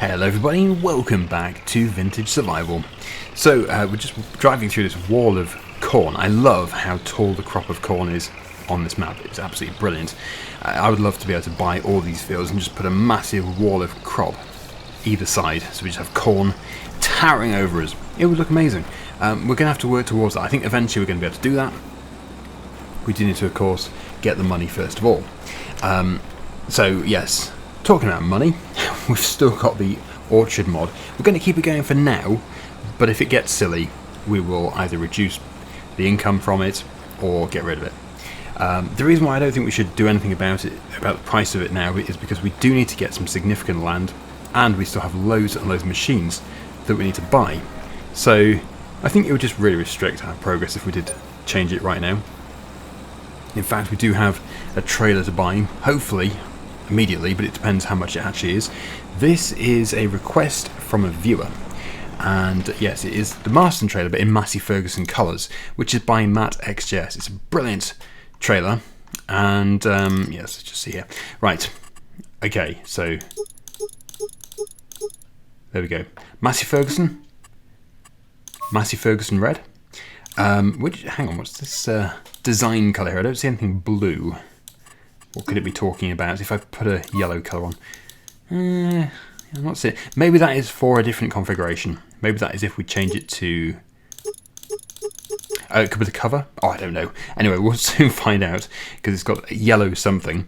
Hello everybody and welcome back to Vintage Survival. So we're just driving through this wall of corn. I love how tall the crop of corn is on this map. It's absolutely brilliant. I would love to be able to buy all these fields and just put a massive wall of crop either side, so we just have corn towering over us. It would look amazing. We're going to have to work towards that. I think eventually we're going to be able to do that. We do need to, of course, get the money first of all. So yes, talking about money, we've still got the orchard mod. We're going to keep it going for now, but if it gets silly, we will either reduce the income from it or get rid of it. The reason why I don't think we should do anything about it, about the price of it now, is because we do need to get some significant land, and we still have loads and loads of machines that we need to buy. So I think it would just really restrict our progress if we did change it right now. In fact, we do have a trailer to buy, hopefully immediately, but it depends how much it actually is. This is a request from a viewer, and yes, it is the Marston trailer, but in Massey Ferguson colours, which is by Matt XJS. It's a brilliant trailer, and yes, let's just see here. Right, okay, so there we go. Massey Ferguson red. Hang on, what's this design colour here? I don't see anything blue. What could it be talking about? If I put a yellow colour on, I'm not seeing. Maybe that is for a different configuration. Maybe that is if we change it to. It could be the cover. Oh, I don't know. Anyway, we'll soon find out because it's got yellow something.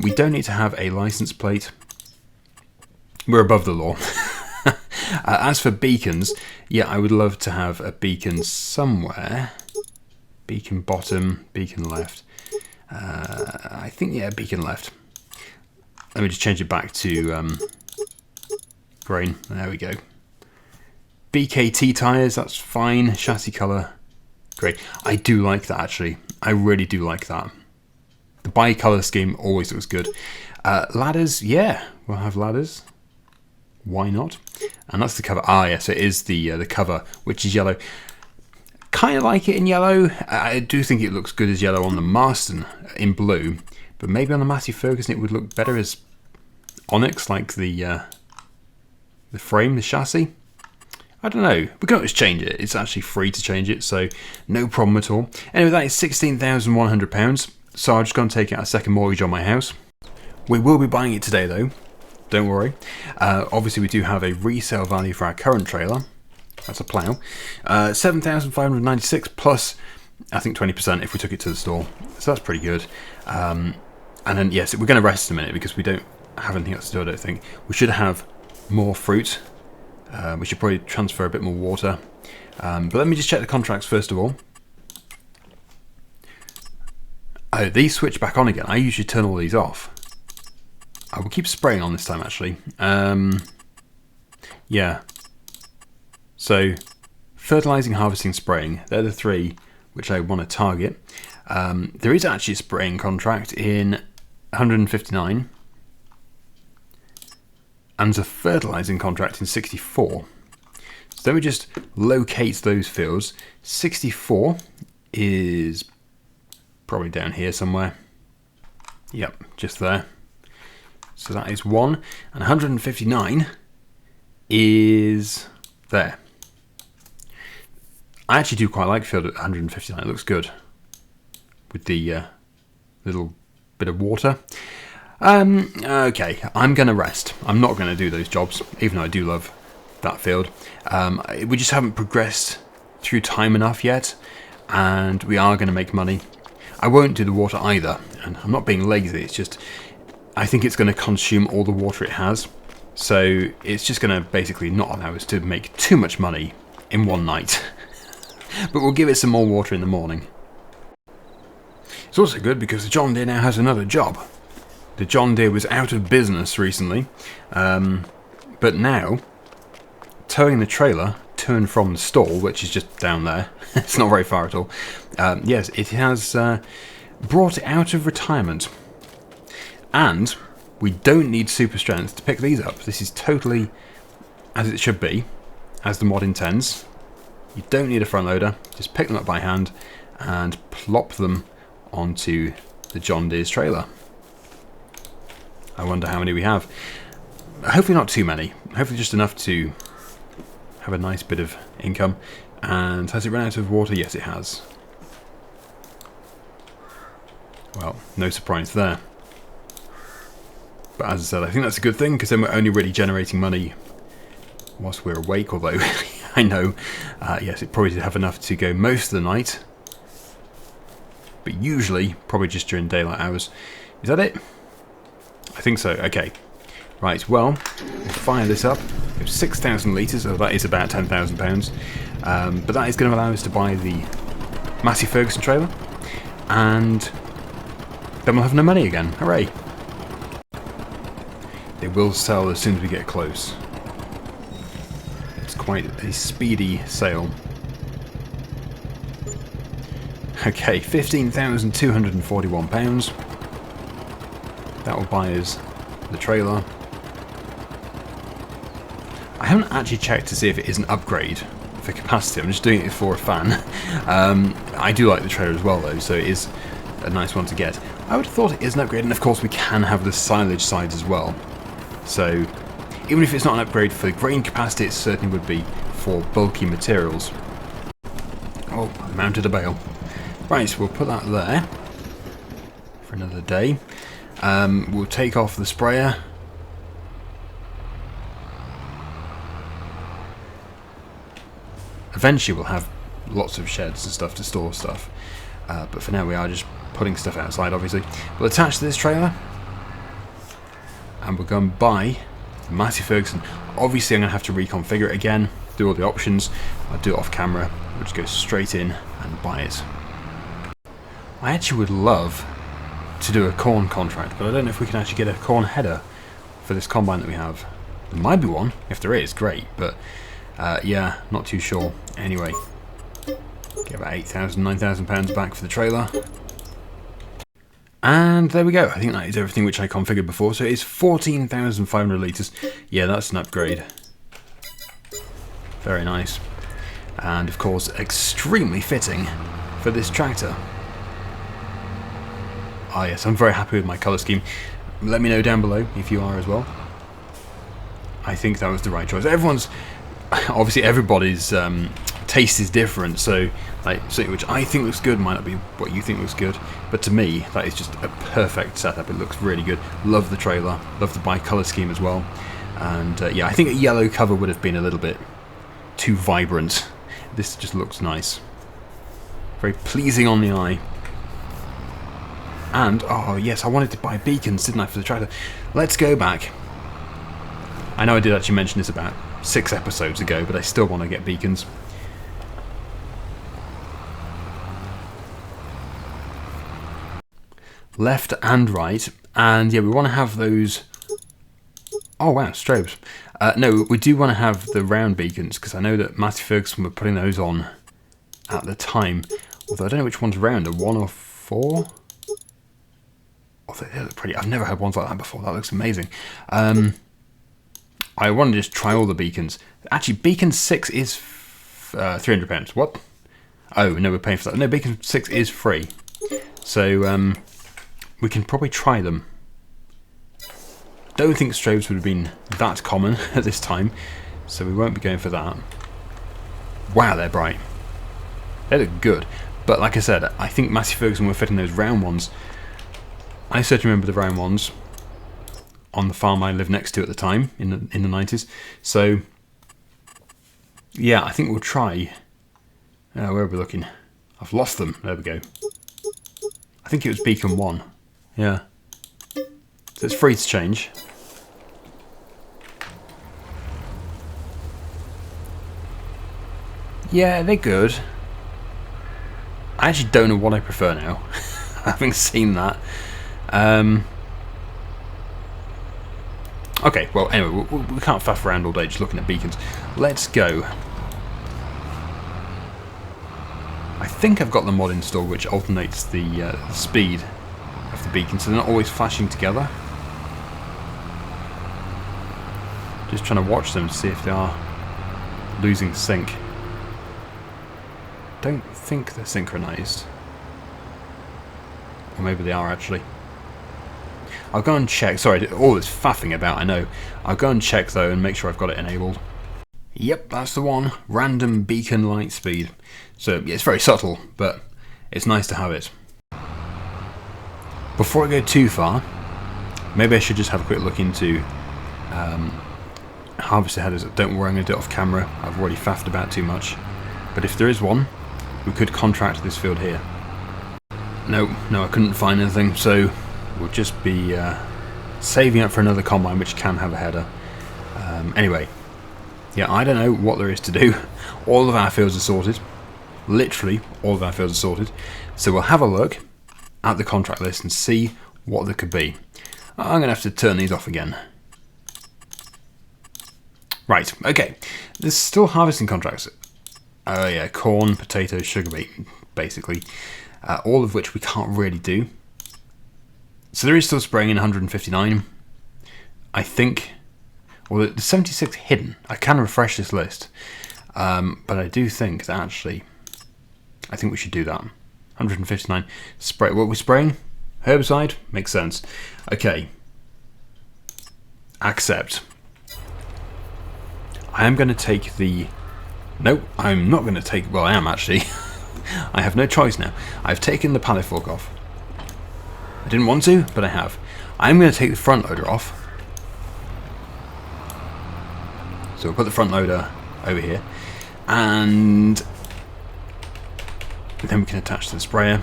We don't need to have a license plate. We're above the law. As for beacons, yeah, I would love to have a beacon somewhere. Beacon bottom, beacon left. I think, yeah, beacon left. Let me just change it back to green. There we go. BKT tyres, that's fine. Chassis colour, great. I do like that, actually. I really do like that. The bi-colour scheme always looks good. Ladders, yeah, we'll have ladders. Why not? And that's the cover. Ah, yes, it is the cover, which is yellow. Kind of like it in yellow. I do think it looks good as yellow on the Marston in blue, but maybe on the Massey Ferguson it would look better as onyx, like the frame, the chassis. I don't know. We can always change it. It's actually free to change it, so no problem at all. Anyway, that is £16,100. So I'm just going to take out a second mortgage on my house. We will be buying it today, though. Don't worry. Obviously, we do have a resale value for our current trailer. That's a plough. 7,596 plus, I think, 20% if we took it to the store. So that's pretty good. And then, yes, we're going to rest a minute because we don't have anything else to do, I don't think. We should have more fruit. We should probably transfer a bit more water. But let me just check the contracts first of all. Oh, these switch back on again. I usually turn all these off. I will keep spraying on this time, actually. Yeah. So, fertilising, harvesting, spraying, they're the three which I want to target. There is actually a spraying contract in 159, and there's a fertilising contract in 64. So let me just locate those fields. 64 is probably down here somewhere. Yep, just there. So that is one, and 159 is there. I actually do quite like field at 159. It looks good with the little bit of water. Okay, I'm going to rest. I'm not going to do those jobs, even though I do love that field. We just haven't progressed through time enough yet, and we are going to make money. I won't do the water either, and I'm not being lazy. It's just I think it's going to consume all the water it has, so it's just going to basically not allow us to make too much money in one night. But we'll give it some more water in the morning. It's also good because the John Deere now has another job. The John Deere was out of business recently, but now towing the trailer to and from the stall, which is just down there, it's not very far at all. Yes, it has brought it out of retirement. And we don't need super strength to pick these up. This is totally as it should be, as the mod intends. You don't need a front loader, just pick them up by hand and plop them onto the John Deere's trailer. I wonder how many we have. Hopefully not too many. hopefully just enough to have a nice bit of income. And has it run out of water? Yes, it has. Well, no surprise there. But as I said, I think that's a good thing, because then we're only really generating money whilst we're awake, although I know, yes, it probably did have enough to go most of the night. But usually, probably just during daylight hours. Is that it? I think so. Okay. Right, well, we'll fire this up. It's 6,000 litres, so that is about £10,000. But that is going to allow us to buy the Massey Ferguson trailer. And then we'll have no money again. Hooray. They will sell as soon as we get close. It's quite a speedy sale. Okay, £15,241. That will buy us the trailer. I haven't actually checked to see if it is an upgrade for capacity. I'm just doing it for a fan. I do like the trailer as well, though, so it is a nice one to get. I would have thought it is an upgrade, and of course we can have the silage sides as well. So even if it's not an upgrade for grain capacity, it certainly would be for bulky materials. Oh, mounted a bale. Right, so we'll put that there for another day. We'll take off the sprayer. Eventually we'll have lots of sheds and stuff to store stuff. But for now we are just putting stuff outside, obviously. We'll attach to this trailer. And we'll go and buy the Massey Ferguson. Obviously I'm going to have to reconfigure it again. Do all the options. I'll do it off camera. We'll just go straight in and buy it. I actually would love to do a corn contract, but I don't know if we can actually get a corn header for this combine that we have. There might be one. If there is, great. But yeah, not too sure. Anyway, get about £8,000, £9,000 back for the trailer. And there we go. I think that is everything which I configured before. So it's 14,500 litres. Yeah, that's an upgrade. Very nice. And of course, extremely fitting for this tractor. Ah yes, I'm very happy with my colour scheme. Let me know down below if you are as well. I think that was the right choice. Obviously everybody's taste is different, so like something which I think looks good might not be what you think looks good, but to me that is just a perfect setup. It looks really good. Love the trailer, love the bi-colour scheme as well, and yeah, I think a yellow cover would have been a little bit too vibrant. This just looks nice, very pleasing on the eye. And oh yes, I wanted to buy beacons, didn't I, for the tractor? Let's go back. I know I did actually mention this about 6 episodes ago, but I still want to get beacons. Left and right, and yeah, we want to have those. Oh wow, strobes. No, we do want to have the round beacons, because I know that Massey Ferguson were putting those on at the time. Although I don't know which one's round, a 1 or 4? Oh, they look pretty. I've never had ones like that before. That looks amazing. I want to just try all the beacons. Actually, beacon 6 is £300. What? Oh, no, we're paying for that. No, beacon 6 is free. So, we can probably try them. Don't think strobes would have been that common at this time, so we won't be going for that. Wow, they're bright. They look good. But like I said, I think Massey Ferguson were fitting those round ones. I certainly remember the round ones on the farm I lived next to at the time, in the 90s. So, yeah, I think we'll try. Where are we looking? I've lost them. There we go. I think it was beacon 1. Yeah. So it's free to change. Yeah, they're good. I actually don't know what I prefer now, having seen that. Okay, well, anyway, we can't faff around all day just looking at beacons. Let's go. I think I've got the mod installed which alternates the speed of the beacons, so they're not always flashing together. Just trying to watch them to see if they are losing sync. Don't think they're synchronized. Or maybe they are actually. I'll go and check. Sorry, all this faffing about, I know. I'll go and check though and make sure I've got it enabled. Yep, that's the one. Random beacon light speed. So yeah, it's very subtle, but it's nice to have it. Before I go too far, maybe I should just have a quick look into harvester headers. Don't worry, I'm going to do it off camera. I've already faffed about too much. But if there is one, we could contract this field here. No, I couldn't find anything, so we'll just be saving up for another combine which can have a header. Anyway, yeah, I don't know what there is to do. All of our fields are sorted. Literally, all of our fields are sorted. So we'll have a look at the contract list and see what there could be. I'm going to have to turn these off again. Right, okay. There's still harvesting contracts. Oh yeah, corn, potatoes, sugar beet, basically. All of which we can't really do. So there is still spraying in 159. I think... Well, the 76 hidden. I can refresh this list. But I do think that actually... I think we should do that. 159. Spray. What we're spraying? Herbicide? Makes sense. Okay. Accept. I am going to take the... No, I'm not going to take... Well, I am actually. I have no choice now. I've taken the pallet fork off. I didn't want to, but I have. I'm going to take the front loader off. So we'll put the front loader over here. And then we can attach to the sprayer.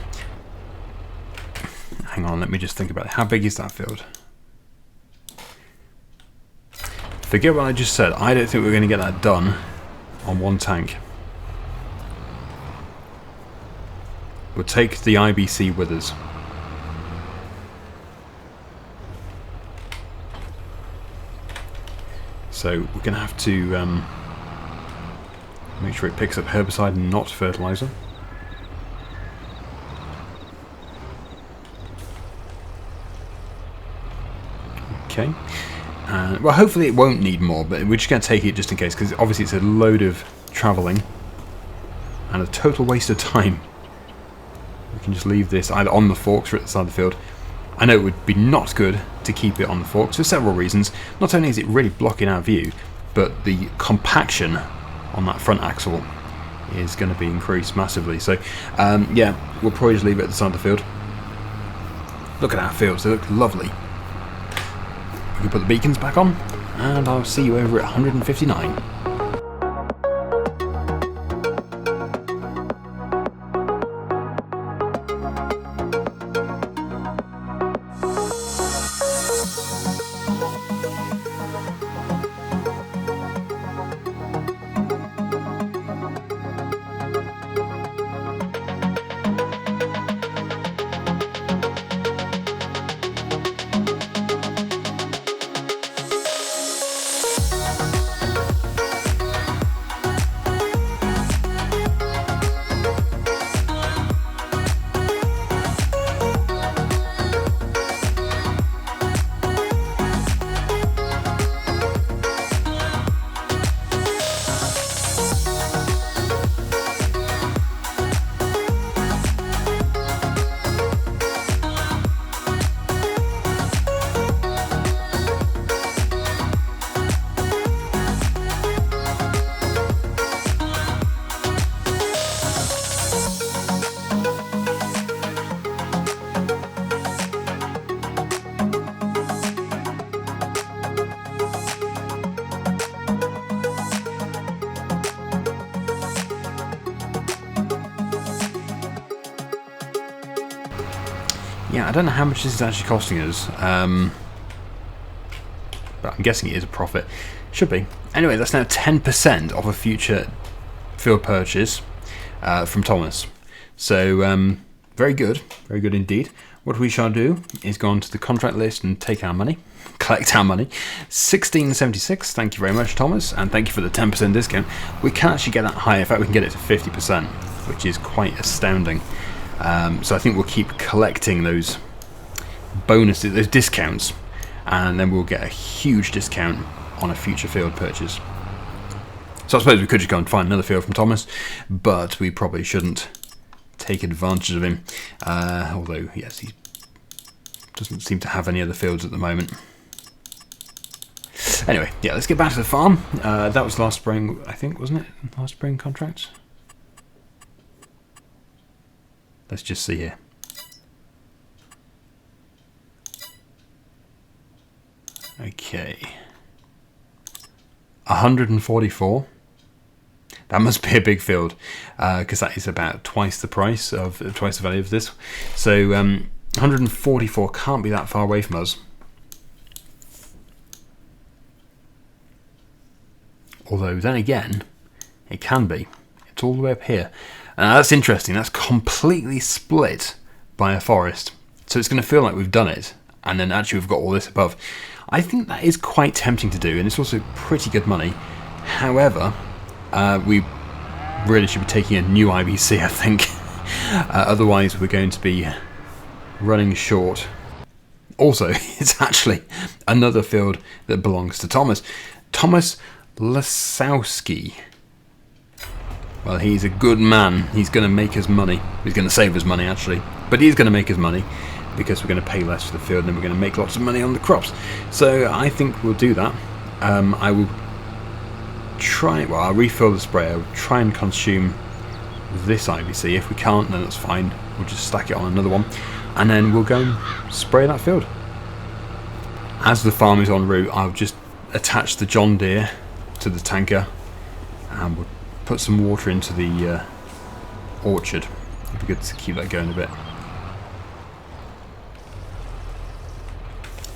Hang on, let me just think about it. How big is that field? Forget what I just said. I don't think we're going to get that done on one tank. We'll take the IBC with us. So we're going to have to make sure it picks up herbicide and not fertilizer. Okay. Well, hopefully it won't need more, but we're just going to take it just in case, because obviously it's a load of travelling and a total waste of time. We can just leave this either on the forks or at the side of the field. I know it would be not good to keep it on the forks for several reasons. Not only is it really blocking our view, but the compaction on that front axle is going to be increased massively. So, yeah, we'll probably just leave it at the side of the field. Look at our fields, they look lovely. We can put the beacons back on, and I'll see you over at 159. Yeah, I don't know how much this is actually costing us, but I'm guessing it is a profit. Should be. Anyway, that's now 10% of a future field purchase from Thomas. So, very good indeed. What we shall do is go on to the contract list and take our money, collect our money. 1676, thank you very much, Thomas, and thank you for the 10% discount. We can actually get that high. In fact, we can get it to 50%, which is quite astounding. So I think we'll keep collecting those bonuses, those discounts, and then we'll get a huge discount on a future field purchase. So I suppose we could just go and find another field from Thomas, but we probably shouldn't take advantage of him. Although, yes, he's Doesn't seem to have any other fields at the moment. Anyway, yeah, let's get back to the farm. That was last spring, I think, wasn't it? Last spring contract? Let's just see here. Okay. 144. That must be a big field, because that is about twice the price of twice the value of this. So 144 can't be that far away from us. Although then again, it can be. It's all the way up here. That's interesting. That's completely split by a forest. So it's going to feel like we've done it, and then actually we've got all this above. I think that is quite tempting to do, and it's also pretty good money. However, we really should be taking a new IBC, I think. Otherwise, we're going to be running short. Also, it's actually another field that belongs to Thomas. Thomas Lasowski. Well, he's a good man. He's going to make us money. He's going to save us money, actually. But he's going to make us money, because we're going to pay less for the field, and then we're going to make lots of money on the crops. So I think we'll do that. I will try, well, I'll refill the sprayer. I'll try and consume this IBC. If we can't, then that's fine. We'll just stack it on another one, and then we'll go and spray that field. As the farm is en route, I'll just attach the John Deere to the tanker, and we'll put some water into the orchard. It'd be good to keep that going a bit.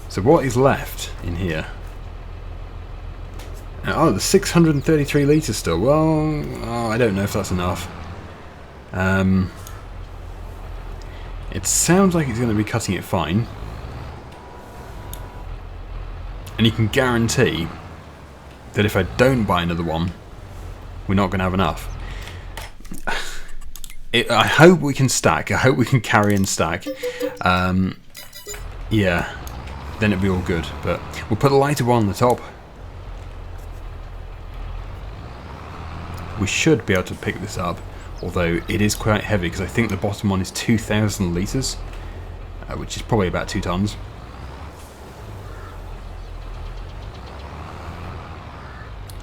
So what is left in here? Oh, there's 633 litres still. Well, I don't know if that's enough. It sounds like it's going to be cutting it fine. And you can guarantee that if I don't buy another one, we're not going to have enough. I hope we can stack. I hope we can carry and stack. Yeah. Then it'll be all good, but we'll put a lighter one on the top. We should be able to pick this up, although it is quite heavy, because I think the bottom one is 2,000 litres, which is probably about 2 tons.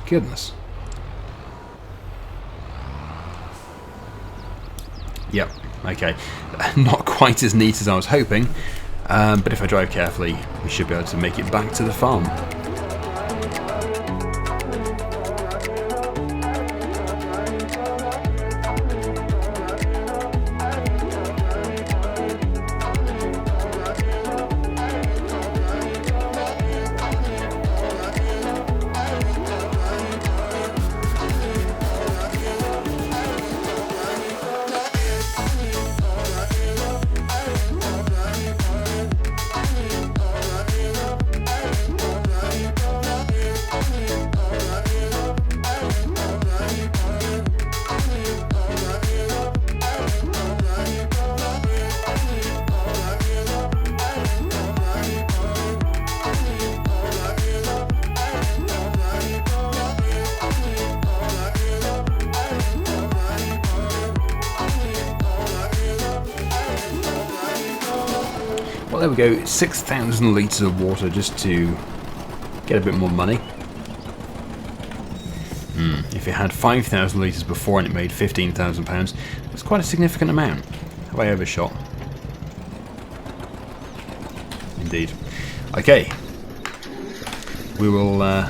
Goodness. Yep, okay. Not quite as neat as I was hoping. But if I drive carefully, we should be able to make it back to the farm. Well, there we go, 6,000 litres of water just to get a bit more money. If it had 5,000 litres before and it made £15,000, that's quite a significant amount. Have I overshot? Indeed. Okay. We will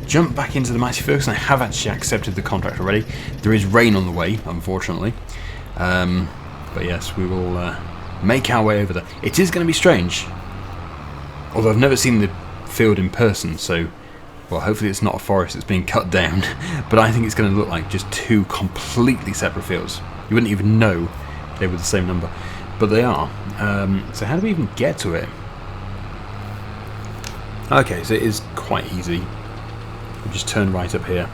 jump back into the Mighty Ferguson. I have actually accepted the contract already. There is rain on the way, unfortunately. But yes, we will make our way over there. It is going to be strange. Although I've never seen the field in person, so... Well, hopefully it's not a forest that's being cut down. But I think it's going to look like just two completely separate fields. You wouldn't even know they were the same number. But they are. So how do we even get to it? Okay, so it is quite easy. We just turn right up here.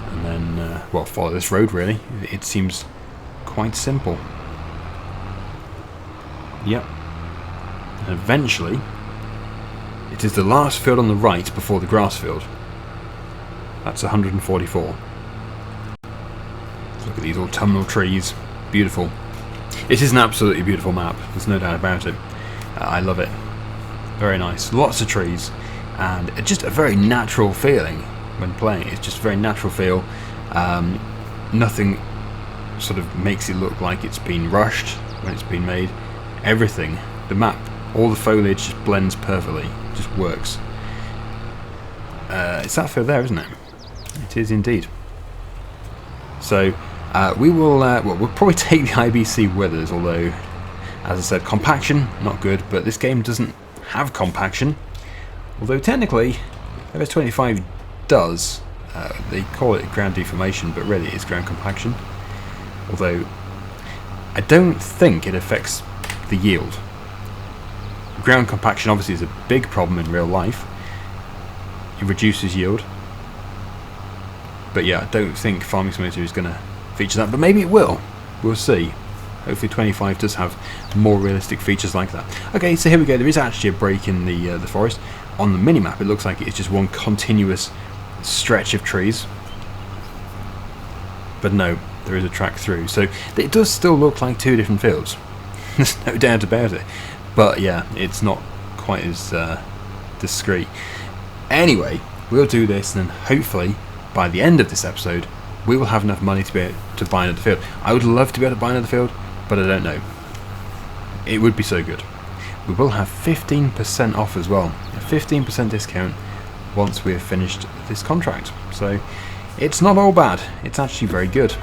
And then, well, follow this road, really. It seems quite simple. Yep. And eventually, it is the last field on the right before the grass field. That's 144. Look at these autumnal trees. Beautiful. It is an absolutely beautiful map. There's no doubt about it. I love it. Very nice. Lots of trees, and just a very natural feeling when playing. It's just a very natural feel. Nothing sort of makes it look like it's been rushed when it's been made. Everything, the map, all the foliage just blends perfectly. It just works. It's that field there, isn't it? It is indeed. So we will. We'll probably take the IBC with us. Although, as I said, compaction not good. But this game doesn't have compaction. Although technically, FS25 does. They call it ground deformation, but really it's ground compaction. Although I don't think it affects the yield. Ground compaction obviously is a big problem in real life. It reduces yield. But yeah, I don't think Farming Simulator is going to feature that, but maybe it will. We'll see. Hopefully 25 does have more realistic features like that. Okay, so here we go. There is actually a break in the forest. On the minimap, it looks like it's just one continuous stretch of trees. But no, there is a track through. So it does still look like two different fields. There's no doubt about it. But yeah, it's not quite as discreet. Anyway, we'll do this, and then hopefully by the end of this episode we will have enough money to be able to buy another field. I would love to be able to buy another field, but I don't know. It would be so good. We will have 15% off as well. A 15% discount once we have finished this contract. So it's not all bad. It's actually very good.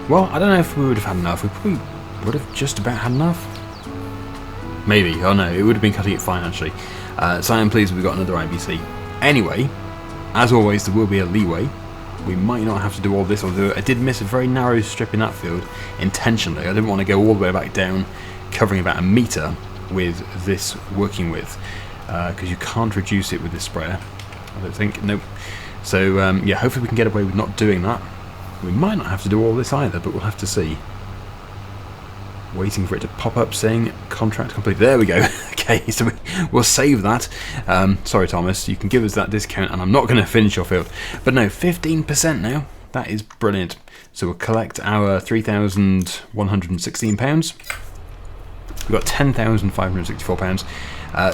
Well, I don't know if we would have had enough. We probably would have just about had enough. Maybe. Oh no, it would have been cutting it fine actually. So I am pleased we've got another IBC. Anyway, as always, there will be a leeway. We might not have to do all this, although I did miss a very narrow strip in that field intentionally. I didn't want to go all the way back down, covering about a metre with this working with, because you can't reduce it with this sprayer. I don't think. Nope. So yeah, hopefully we can get away with not doing that. We might not have to do all this either, but we'll have to see. Waiting for it to pop up saying contract complete. There we go. Okay, so we'll save that. Sorry, Thomas, you can give us that discount, and I'm not going to finish your field. But no, 15% now. That is brilliant. So we'll collect our £3,116. We've got £10,564.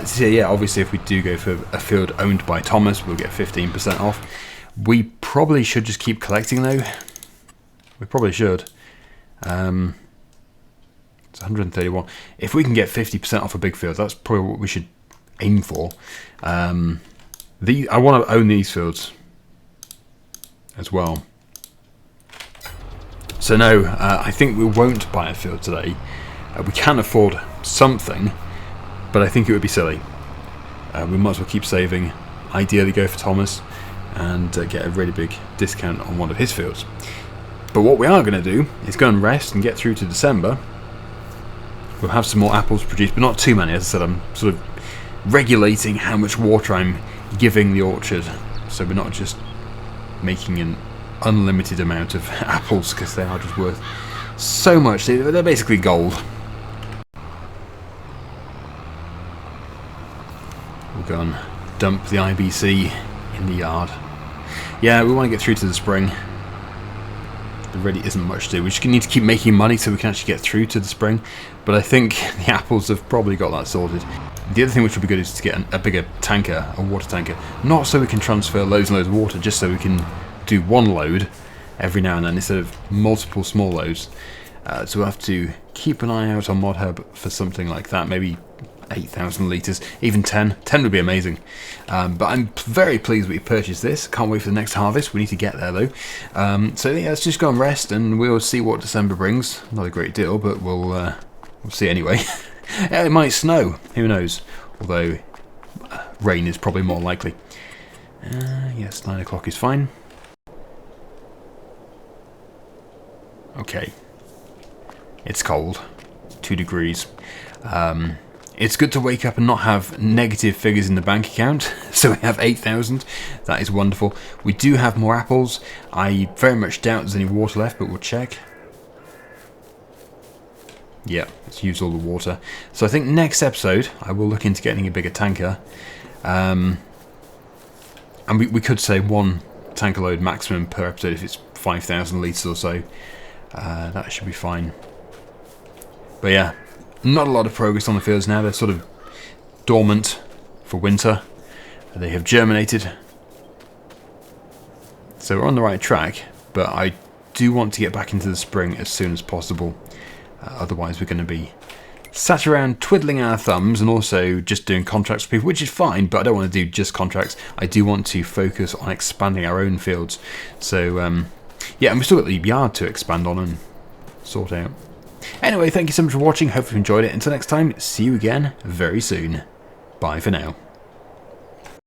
So yeah, obviously, if we do go for a field owned by Thomas, we'll get 15% off. We probably should just keep collecting though. We probably should. It's 131. If we can get 50% off a big field, that's probably what we should aim for. I want to own these fields as well. So no, I think we won't buy a field today. We can afford something, but I think it would be silly. We might as well keep saving. Ideally go for Thomas and get a really big discount on one of his fields. But what we are going to do is go and rest and get through to December. We'll have some more apples produced, but not too many. As I said, I'm sort of regulating how much water I'm giving the orchard, so we're not just making an unlimited amount of apples, because they are just worth so much. They're basically gold. We'll go and dump the IBC in the yard. Yeah, we want to get through to the spring. The There really isn't much to do. We just need to keep making money so we can actually get through to the spring. But I think the apples have probably got that sorted. The other thing which would be good is to get a bigger tanker, a water tanker. Not so we can transfer loads and loads of water, just so we can do one load every now and then instead of multiple small loads. So we'll have to keep an eye out on ModHub for something like that. Maybe 8,000 litres, even 10. 10 would be amazing. But I'm very pleased we purchased this. Can't wait for the next harvest. We need to get there though. So yeah, let's just go and rest and we'll see what December brings. Not a great deal, but we'll see anyway. It might snow, who knows? Although rain is probably more likely. Yes, 9 o'clock is fine. Okay. It's cold. 2 degrees. It's good to wake up and not have negative figures in the bank account. So we have 8,000. That is wonderful. We do have more apples. I very much doubt there's any water left, but we'll check. Yeah, it's used all the water. So I think next episode, I will look into getting a bigger tanker. And we could say 1 tanker load maximum per episode if it's 5,000 litres or so. That should be fine. But yeah, not a lot of progress on the fields now. They're sort of dormant for winter. They have germinated. So we're on the right track, but I do want to get back into the spring as soon as possible. Otherwise we're going to be sat around twiddling our thumbs and also just doing contracts for people, which is fine, but I don't want to do just contracts. I do want to focus on expanding our own fields. So yeah, and we've still got the yard to expand on and sort out. Anyway, thank you so much for watching. Hope you enjoyed it. Until next time, see you again very soon. Bye for now.